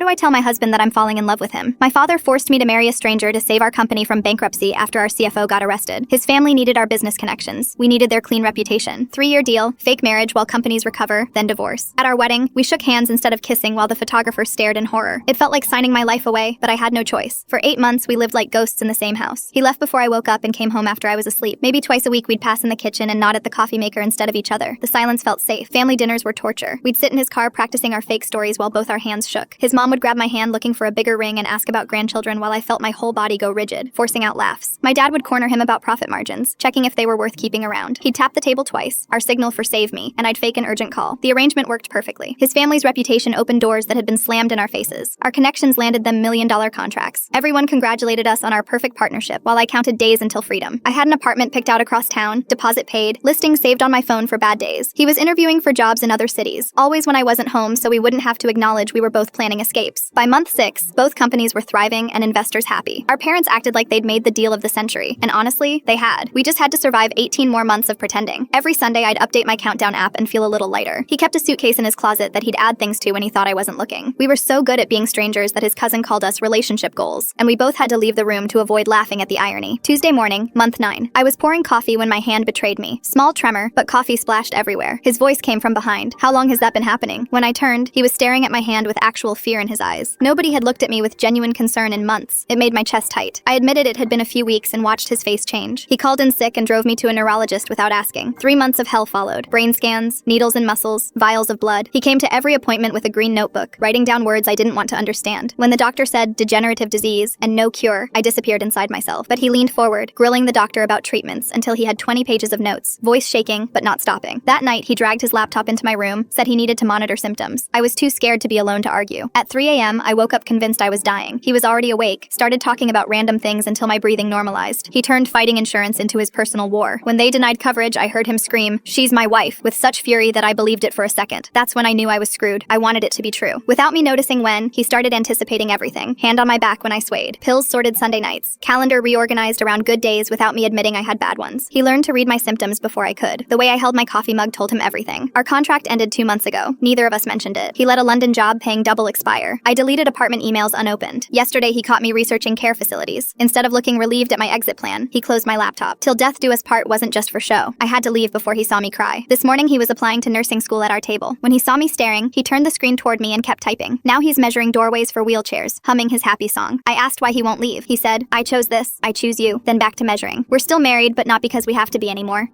do I tell my husband that I'm falling in love with him? My father forced me to marry a stranger to save our company from bankruptcy after our CFO got arrested. His family needed our business connections. We needed their clean reputation. 3-year deal, fake marriage while companies recover, then divorce. At our wedding, we shook hands instead of kissing while the photographer stared in horror. It felt like signing my life away, but I had no choice. For 8 months, we lived like ghosts in the same house. He left before I woke up and came home after I was asleep. Maybe twice a week we'd pass in the kitchen and nod at the coffee maker instead of each other. The silence felt safe. Family dinners were torture. We'd sit in his car practicing our fake stories while both our hands shook. His mom would grab my hand looking for a bigger ring and ask about grandchildren while I felt my whole body go rigid, forcing out laughs. My dad would corner him about profit margins, checking if they were worth keeping around. He'd tap the table twice, our signal for save me, and I'd fake an urgent call. The arrangement worked perfectly. His family's reputation opened doors that had been slammed in our faces. Our connections landed them million-dollar contracts. Everyone congratulated us on our perfect partnership while I counted days until freedom. I had an apartment picked out across town, deposit paid, listings saved on my phone for bad days. He was interviewing for jobs in other cities, always when I wasn't home so we wouldn't have to acknowledge we were both planning escapes. By month 6, both companies were thriving and investors happy. Our parents acted like they'd made the deal of the century, and honestly, they had. We just had to survive 18 more months of pretending. Every Sunday, I'd update my countdown app and feel a little lighter. He kept a suitcase in his closet that he'd add things to when he thought I wasn't looking. We were so good at being strangers that his cousin called us relationship goals, and we both had to leave the room to avoid laughing at the irony. Tuesday morning, month 9. I was pouring coffee when my hand betrayed me. Small tremor, but coffee splashed everywhere. His voice came from behind. How long has that been happening? When I turned, he was staring at my hand with actual fear in his eyes. Nobody had looked at me with genuine concern in months. It made my chest tight. I admitted it had been a few weeks and watched his face change. He called in sick and drove me to a neurologist without asking. 3 months of hell followed. Brain scans, needles in muscles, vials of blood. He came to every appointment with a green notebook, writing down words I didn't want to understand. When the doctor said degenerative disease and no cure, I disappeared inside myself. But he leaned forward, grilling the doctor about treatments until he had 20 pages of notes, voice shaking but not stopping. That night, he dragged his laptop into my room, said he needed to monitor symptoms. I was too scared to be alone to argue. At 3 a.m., I woke up convinced I was dying. He was already awake, started talking about random things until my breathing normalized. He turned fighting insurance into his personal war. When they denied coverage, I heard him scream, "She's my wife," with such fury that I believed it for a second. That's when I knew I was screwed. I wanted it to be true. Without me noticing when, he started anticipating everything. Hand on my back when I swayed. Pills sorted Sunday nights. Calendar reorganized around good days without me admitting I had bad ones. He learned to read my symptoms before I could. The way I held my coffee mug told him everything. Our contract ended 2 months ago. Neither of us mentioned it. He let a London job paying double expire. I deleted apartment emails unopened. Yesterday, he caught me researching care facilities. Instead of looking relieved at my exit plan, he closed my laptop. Till death do us part wasn't just for show. I had to leave before he saw me cry. This morning, he was applying to nursing school at our table. When he saw me staring, he turned the screen toward me and kept typing. Now he's measuring doorways for wheelchairs, humming his happy song. I asked why he won't leave. He said, "I chose this, I choose you," then back to measuring. We're still married, but not because we have to be anymore.